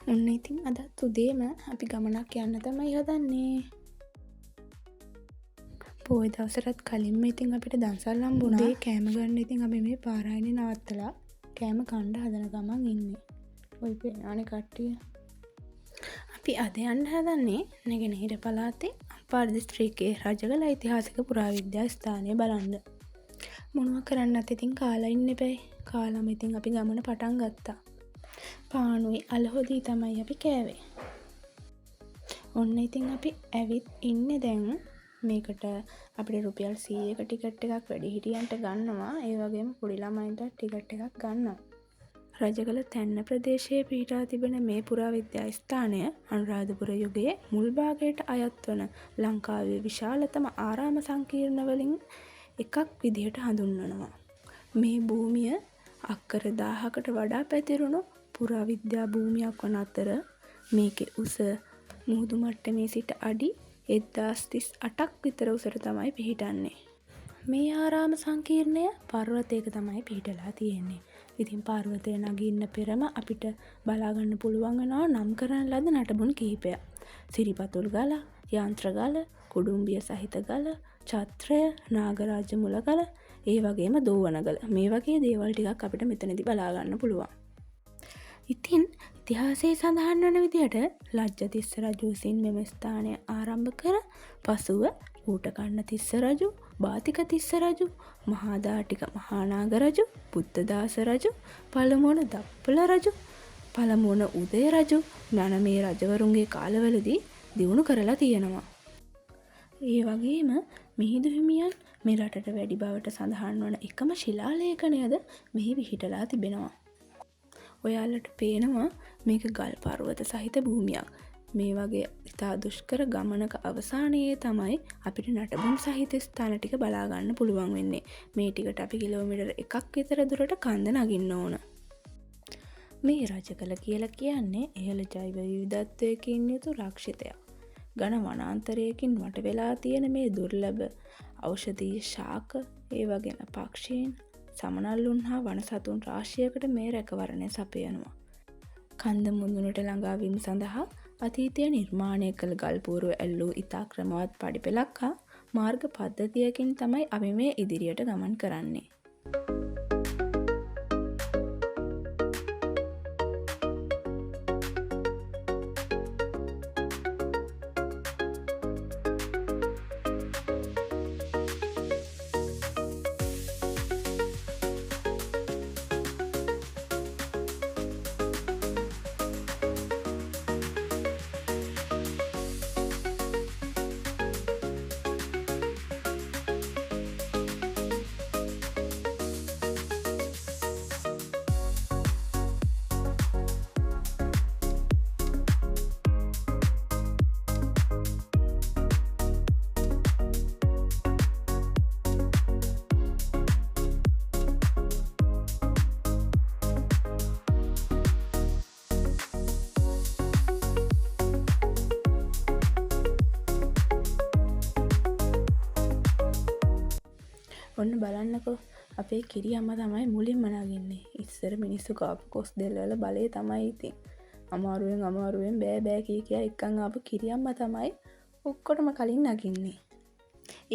ඔන්න ඉතින් අදත් උදේම අපි ගමනක් යන්න තමයි හදන්නේ. පොය දවසටත් කලින්ම ඉතින් අපිට දන්සල් හම්බුණා. කෑම ගන්න ඉතින් අපි මේ පාරායනේ නවත්තලා කෑම කණ්ඩ හදන ගමන් ඉන්නේ. ඔය පේනවනේ කට්ටිය. අපි අද යන්න හදන්නේ නැගෙනහිර පළාතේ අම්පාර දිස්ත්‍රික්කයේ රජගල ඓතිහාසික පුරාවිද්‍යා ස්ථානය බලන්න. මොනවා කරන්නත් ඉතින් කාලා ඉන්න එපැයි. කාලම ඉතින් අපි ගමන පටන් ගත්තා. පානුයි අලහොදී තමයි අපි කෑවේ. ඔන්න ඉතින් අපි ඇවිත් ඉන්නේ දැන් මේකට අපිට රුපියල් 100ක ටිකට් එකක් වැඩිහිටියන්ට ගන්නවා. ඒ වගේම පොඩි ළමයින්ට ටිකට් එකක් ගන්නවා. රජගල තැන්න ප්‍රදේශයේ පිහිටා තිබෙන මේ පුරාවිද්‍යා ස්ථානය අනුරාධපුර යුගයේ මුල් භාගයට අයත් වන ලංකාවේ විශාලතම ආරාම සංකීර්ණ වලින් එකක් විදිහට හඳුන්වනවා. මේ භූමිය අක්කර 1000කට වඩා පැතිරුණු පුරාවිද්‍යා භූමියක් වන අතර මේකේ උස මුහුදු මට්ටමේ සිට අඩි 1038ක් විතර උසට තමයි පිහිටන්නේ. මේ ආරාම සංකීර්ණය පර්වතයක තමයි පිහිටලා තියෙන්නේ. ඉතින් පර්වතය නගින්න පෙරම අපිට බලාගන්න පුළුවන් වෙනවා නම් කරන ලද නටබුන් කිහිපයක්. සිරිපතුල් ගල, යන්ත්‍ර ගල, කුඩුම්බිය සහිත ගල, ඡත්‍රය, නාගරාජ මුල ගල, ඒ වගේම දෝවන ගල. මේ වගේ දේවල් ටිකක් අපිට මෙතනදී බලාගන්න පුළුවන්. ඉතින් ඉතිහාසයේ සඳහන් වන විදිහට ලජ්ජතිස්ස රජු විසින් මෙම ස්ථානය ආරම්භ කර පසුව ඌටකන්න තිස්ස රජු, බාතික තිස්ස රජු, මහාදාටික මහානාග රජු, බුද්ධදාස රජු, පළමුවන දප්පල රජු, පළමුවන උදය රජු යන මේ රජවරුන්ගේ කාලවලදී දියුණු කරලා තියෙනවා. ඒ වගේම මිහිඳු හිමියන් මේ රටට වැඩි බවට සඳහන් වන එකම ශිලාලේඛනයද මෙහි විහිටලා තිබෙනවා. ඔයාලට පේනවා මේක ගල් පර්වත සහිත භූමියක්. මේ වගේ ඉතා දුෂ්කර ගමනක අවසානයේ තමයි අපිට නටබුන් සහිත ස්ථාන ටික බලාගන්න පුළුවන් වෙන්නේ. මේ ටිකට අපි කිලෝමීටර් 1ක් විතර දුරට කන්ද නගින්න ඕන. මේ රජගල කියලා කියන්නේ ඉහළ ජෛව විවිධත්වයකින් යුතු රක්ෂිතයක්. ඝන වනාන්තරයකින් වට වෙලා තියෙන මේ දුර්ලභ ඖෂධීය ශාක, ඒ වගේම පක්ෂීන්, සමනල්ලුන් හා වනසතුන් රාශියකට මේ රැකවරණය සපයනවා. කන්ද මුදුනට ළඟාවීම සඳහා අතීතය නිර්මාණය කළ ගල්පූරුව ඇල්ලූ ඉතා ක්‍රමවත් පඩිපෙළක් හා මාර්ග පද්ධතියකින් තමයි අපි මේ ඉදිරියට ගමන් කරන්නේ. ඔන්න බලන්නකෝ අපේ කිරි අම්මා තමයි මුලින්ම නගින්නේ. ඉස්සර මිනිස්සු කාපු කොස් දෙල්වල බලය තමයි ඉතින්. අමාරුවෙන් බෑ බෑ කියා එක්කන් ආපු කිරි අම්මා තමයි ඔක්කොටම කලින් නගින්නේ.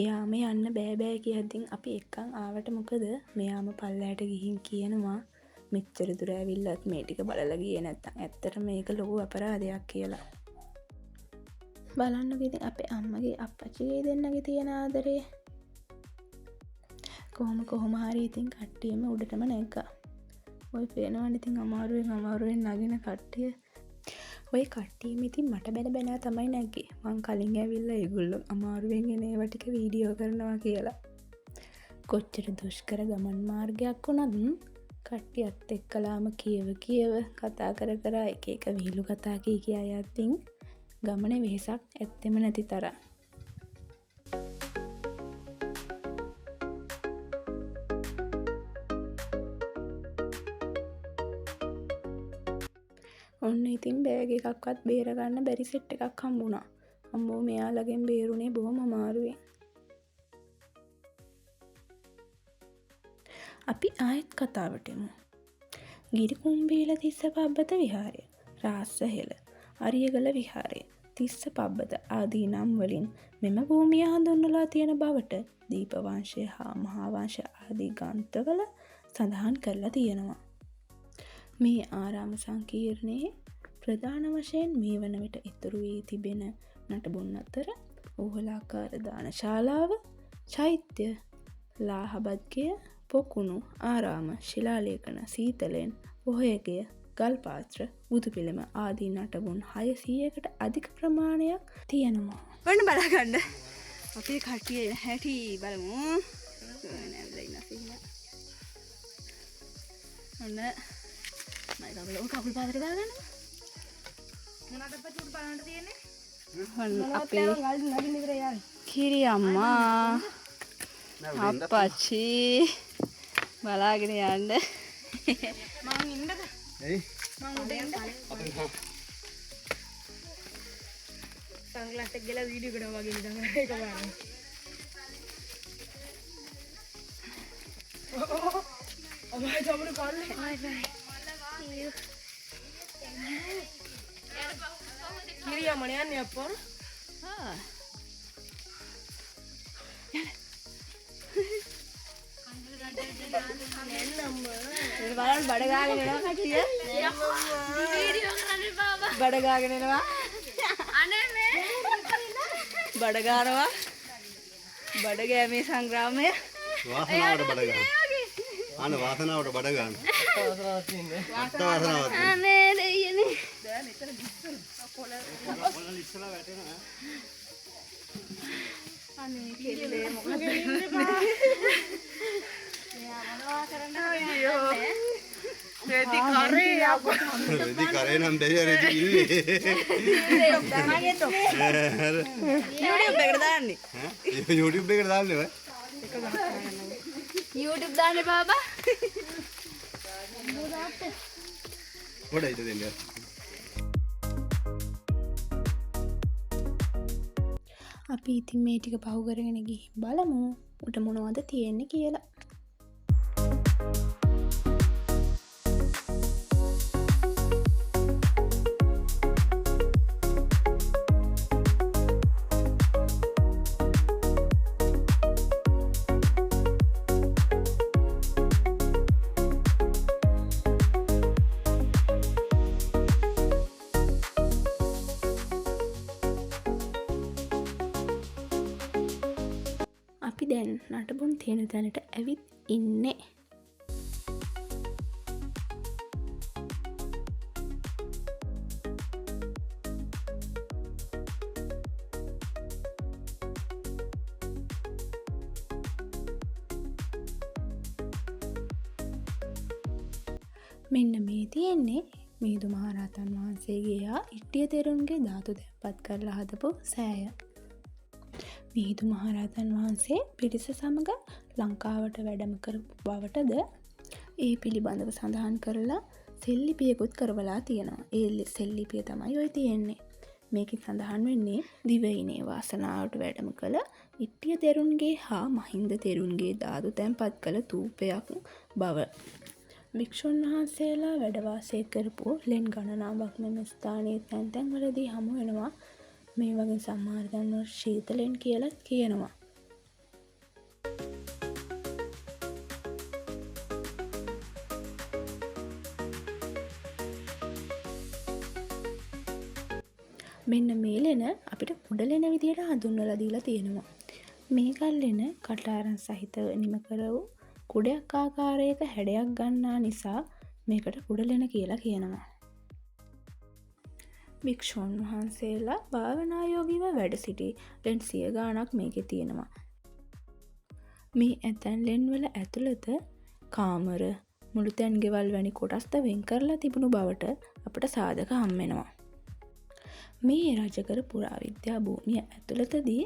එයාම යන්න බෑ බෑ කියද්දින් අපි එක්කන් ආවට මොකද මෙයාම පල්ලයට ගිහින් කියනවා මෙච්චර දුර ඇවිල්ලත් මේ ටික බලලා ගියේ නැත්තම් ඇත්තට මේක ලොකු අපරාධයක් කියලා. බලන්නකෝ ඉතින් අපේ අම්මගේ අප්පච්චිගේ දෙන්නගේ තියෙන ආදරේ. කොහොම හරි ඉතින් කට්ටියම උඩටම නැග්ගා. ඔය පේනවනේ ඉතින් අමාරුවෙන් නගින කට්ටිය. ඔය කට්ටියම ඉතින් මට බැන තමයි නැග්ගේ. මං කලින් ඇවිල්ලා ඒගොල්ලෝ අමාරුවෙන් එන ඒවා ටික වීඩියෝ කරනවා කියලා. කොච්චර දුෂ්කර ගමන් මාර්ගයක් වුණත් කට්ටියත් එක්කලාම කියව කතා කර එක විහිළු කතා කියා යද්දී ගමනේ වෙහසක් ඇත්තෙම නැති තරම්. ඔන්න ඉතින් බෑග් එකක්වත් බේරගන්න බැරි සෙට් එකක් හම්බුණා. අම්මෝ මෙයාලගෙන් බේරුනේ බොහොම අමාරුවෙන්. අපි ආයෙත් කතාවට එමු. ගිරිකුම්බීල තිස්ස පබ්බත විහාරය රාස්සහෙළ, අරියගල විහාරය, තිස්ස පබ්බත ආදී නම් වලින් මෙම භූමිය හඳුන්වලා තියෙන බවට දීපවංශය හා මහාවංශ ආදී ග්‍රන්ථවල සඳහන් කරලා තියෙනවා. මේ ආරාම සංකීර්ණයේ ප්‍රධාන වශයෙන් මේ වන විට ඉතුරු වී තිබෙන නටබුන් අතර ඕහලාකාර දාන ශාලාව, චෛත්‍ය, ලාහබත්ගය, පොකුණු, ආරාම, ශිලාලේඛන, සීතලෙන්, පොහොයගය, ගල්පාත්‍ර, බුදුපිළිම ආදී නටබුන් 600කට අධික ප්‍රමාණයක් තියෙනවා. ඔන්න බලගන්න. අපේ කට්ටිය හැටි බලමු. ඔන්න මම කකුල් පාදට දාගන්න. මොනවද අප්පච්චි උඩ බලන්න තියෙන්නේ? ඔන්න අපේ නගින්න ඉවර යාවි. කිරි අම්මා. අප්පච්චි බලාගෙන යන්න. මං ඉන්නද? එයි මං උඩ ඉන්න. සංග්ලාස් එක ගලා වීඩියෝ කරනවා වගේ ඉඳන් ඒක බලන්න. අමයි ජමරු කන්නේ. බයි බයි. කිරියා මණ යන්නේ අප්පා. හා. බලන්න බඩ ගාගෙන එනවා කට්ටිය. වීඩියෝ කරන්නේ බාබා. බඩ ගාගෙන එනවා. අනේ මේ බඩ ගානවා. බඩ ගෑමේ සංග්‍රාමය. වාසනාවට බඩ ගන්න. ආන වාසනාවට බඩ ගන්න. වාසනාවක් තියෙන්නේ. වාසනාවක්. අනේ දෙයියනේ. දැන් එතන ලිස්සන. පොළ ලිස්සලා වැටෙනවා. අනේ කෙල්ලේ මොකද ඉන්නේ බා. මෙයා මොනවා කරන්නද අයියෝ. රෙදි කරේ අපෝ. රෙදි කරේ නම් දෙය රෙදි ඉල්ලේ. YouTube එකට දාන්නේ. ඈ YouTube එකට දාන්නේ ඔය. YouTube දාන්නේ බාබා. පොඩයිද දෙන්නේ. අපි ඉතින් මේ ටික පහු කරගෙන ගිහින් බලමු උට මොනවද තියෙන්නේ කියලා. අපි දැන් නටබුන් තියෙන තැනට ඇවිත් ඉන්නේ. මෙන්න මේ තියෙන්නේ මිහිඳු මහරහතන් වහන්සේගේ හා ඉට්ටිය තෙරුන්ගේ ධාතු තැන්පත් කරලා හදපු සෑය. මිහිඳු මහරහතන් වහන්සේ පිරිස සමග ලංකාවට වැඩම කරපු බවටද ඒ පිළිබඳව සඳහන් කරලා සෙල්ලිපියකුත් කරවලා තියෙනවා. ඒ සෙල්ලිපිය තමයි ඔය තියෙන්නේ. මේකෙන් සඳහන් වෙන්නේ දිවයිනේ වාසනාවට වැඩම කළ ඉට්ටිය තෙරුන්ගේ හා මහින්ද තෙරුන්ගේ ධාතු තැන්පත් කළ තූපයක් බව. භික්ෂුන් වහන්සේලා වැඩ වාසය කරපු ලෙන් ගණනාවක් මෙම ස්ථානයේ තැන් තැන් වලදී හමු වෙනවා. මේ වගේ සමහර තැන් වල ශීතලෙන් කියලා කියනවා. මෙන්න මේ ලෙන අපිට කුඩලෙන විදියට හඳුන්වලා දීලා තියෙනවා. මේ ගල්ලෙන කටාරන් සහිතව නිම කර වූ කුඩයක් ආකාරයක හැඩයක් ගන්නා නිසා මේකට කුඩලෙන කියලා කියනවා. භික්ෂුන් වහන්සේලා භාවනායෝගීව වැඩ සිටි ලෙන් 100 ගාණක් මේකේ තියෙනවා. මේ ඇතැන් ලෙන් වල ඇතුළත කාමර, මුළු තැන් ගෙවල් වැනි කොටස්ද වෙන් කරලා තිබුණු බවට අපට සාධක හම් වෙනවා. මේ රජකර පුරාවිද්‍යා භූමිය ඇතුළතදී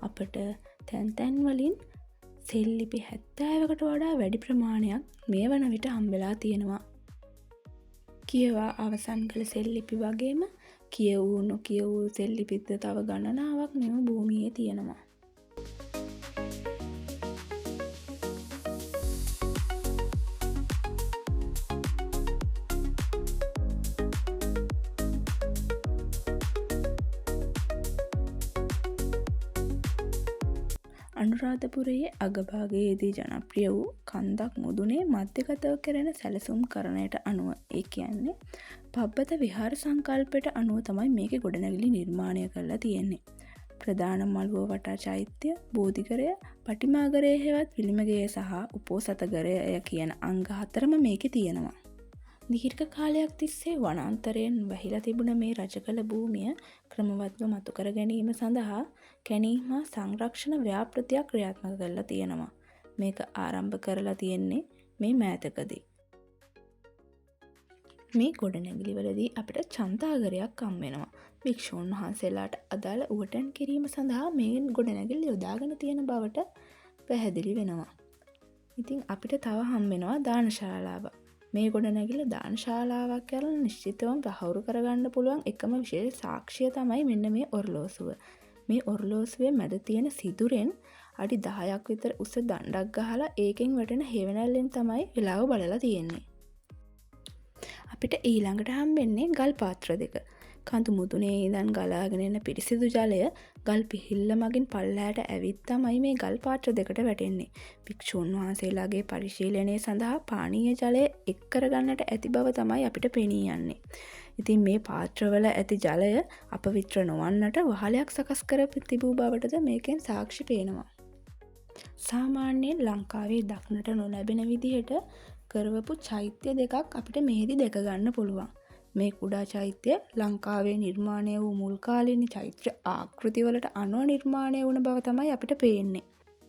අපට තැන් තැන් වලින් සෙල්ලිපි 70කට වඩා වැඩි ප්‍රමාණයක් මේ වන විට හම්බෙලා තියෙනවා. කියවා අවසන් කළ සෙල්ලිපි වගේම කියවූ නොකියවූ සෙල්ලිපිත් තව ගණනාවක් මෙම භූමියේ තියෙනවා. අනුරාධපුරයේ අගභාගයේදී ජනප්‍රිය වූ කන්දක් මුදුනේ මධ්‍යගතව කෙරෙන සැලසුම් කරණයට අනුව ඒ කියන්නේ පබ්බත විහාර සංකල්පයට අනුව තමයි මේක ගොඩනැගිලි නිර්මාණය කරලා තියෙන්නේ. ප්‍රධාන මළුව වටා චෛත්‍ය, බෝධිඝරය, පටිමාඝරය හෙවත් පිළිමගය සහ උපෝසථඝරය කියන අංග 4ම මේකේ තියෙනවා. දීර්ඝ කාලයක් තිස්සේ වනාන්තරයෙන් වැහිලා තිබුණ මේ රජකළ භූමිය ක්‍රමවත්ව මතු කර ගැනීම සඳහා කැණීම් හා සංරක්ෂණ ව්‍යාපෘතියක් ක්‍රියාත්මක කරලා තියෙනවා. මේක ආරම්භ කරලා තියෙන්නේ මේ මෑතකදී. මේ ගොඩනැගිලිවලදී අපිට චන්තාගරයක් හම් වෙනවා. භික්ෂූන් වහන්සේලාට අදාළ උවටන් කිරීම සඳහා මේ ගොඩනැගිලි යොදාගෙන තියෙන බවට පැහැදිලි වෙනවා. ඉතින් අපිට තව හම් වෙනවා දානශාලාව. මේ ගොඩනැගිල්ල දානශාලාවක් කියලා නිශ්චිතවම තහවුරු කරගන්න පුළුවන් එකම විශේෂ සාක්ෂිය තමයි මෙන්න මේ ඔරලෝසුව. මේ ඔරලෝසුවේ මැද තියෙන සිදුරෙන් අඩි 10ක් විතර උස දණ්ඩක් ගහලා ඒකෙන් වැටෙන හේවණල්ලෙන් තමයි වෙලාව බලලා තියෙන්නේ. අපිට ඊළඟට හම්බෙන්නේ ගල් පාත්‍ර දෙක. කඳු මුදුනේ ඉඳන් ගලාගෙන එන පිරිසිදු ජලය ගල් පිහිල්ල මගින් පල්ලෑට ඇවිත් තමයි මේ ගල් පාත්‍ර දෙකට වැටෙන්නේ. භික්ෂූන් වහන්සේලාගේ පරිශීලනය සඳහා පානීය ජලය එක් කරගන්නට ඇති බව තමයි අපිට පෙනී යන්නේ. ඉතින් මේ පාත්‍රවල ඇති ජලය අපවිත්‍ර නොවන්නට වහලයක් සකස් කර තිබූ බවටද මේකෙන් සාක්ෂි පේනවා. සාමාන්‍යයෙන් ලංකාවේ දක්නට නොලැබෙන විදිහට කරවපු චෛත්‍ය දෙකක් අපිට මෙහිදී දැක ගන්න පුළුවන්. මේ කුඩා චෛත්‍ය ලංකාවේ නිර්මාණය වූ මුල් කාලීන චෛත්‍ය ආකෘතිවලට අනුව නිර්මාණය වුණ බව තමයි අපිට පේන්නේ.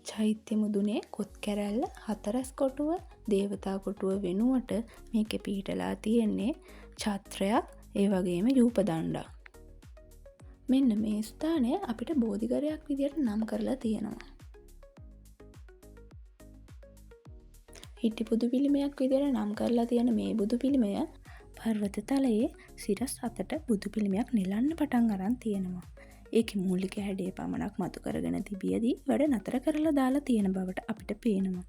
චෛත්‍ය මුදුනේ කොත් කැරැල්ල, හතරස් කොටුව, දේවතා කොටුව වෙනුවට මේකේ පිහිටලා තියෙන්නේ ඡත්‍රයක්, ඒ වගේම යූප දණ්ඩක්. මෙන්න මේ ස්ථානය අපිට බෝධිඝරයක් විදියට නම් කරලා තියෙනවා. හිටි බුදු පිළිමයක් විදියට නම් කරලා තියෙන මේ බුදු පිළිමය පර්වත තලයේ සිරස් අතට බුදු පිළිමයක් නෙලන්න පටන් අරන් තියෙනවා. ඒකේ මූලික හැඩය පමණක් මතු කරගෙන තිබියදී වැඩ නතර කරලා දාලා තියෙන බවට අපිට පේනවා.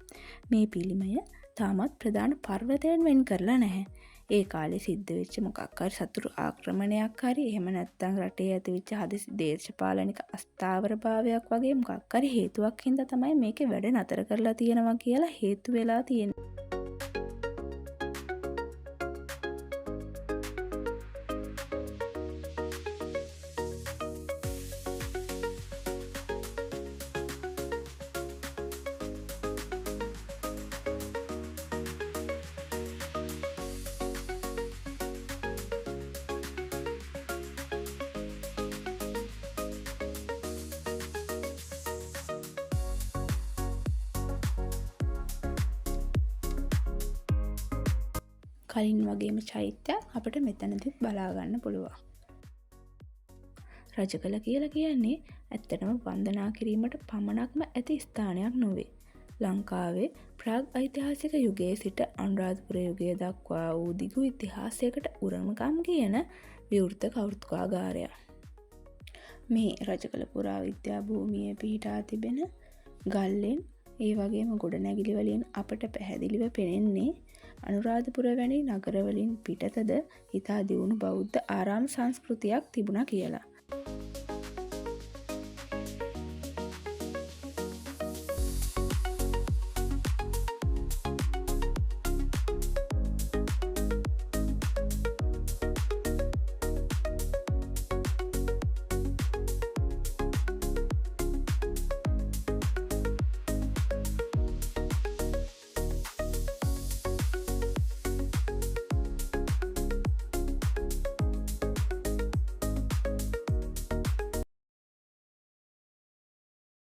මේ පිළිමය තාමත් ප්‍රධාන පර්වතයෙන් වෙන් කරලා නැහැ. ඒ කාලේ සිද්ධ වෙච්ච මොකක් හරි සතුරු ආක්‍රමණයක් හරි එහෙම නැත්නම් රටේ ඇතිවෙච්ච හදිසි දේශපාලනික අස්ථාවරභාවයක් වගේ මොකක් හරි හේතුවක් හින්දා තමයි මේකේ වැඩ නතර කරලා තියෙනවා කියලා හේතු වෙලා තියෙන්නේ. කලින් වගේම චෛත්‍යයක් අපිට මෙතනදිත් බලා ගන්න පුළුවන්. රජකළ කියලා කියන්නේ ඇත්තටම වන්දනා කිරීමට පමණක්ම ඇති ස්ථානයක් නොවේ. ලංකාවේ ප්‍රාග් ඓතිහාසික යුගයේ සිට අනුරාධපුර යුගය දක්වා වූ දිගු ඉතිහාසයකට උරුමකම් කියන විවෘත කෞතුකාගාරයක්. මේ රජකළ පුරාවිද්‍යා භූමියේ පිහිටා තිබෙන ගල්ලෙන් ඒ වගේම ගොඩනැගිලි වලින් අපට පැහැදිලිව පෙනෙන්නේ අනුරාධපුර වැනි නගරවලින් පිටතද ඉතා දියුණු බෞද්ධ ආරාම සංස්කෘතියක් තිබුණා කියලා.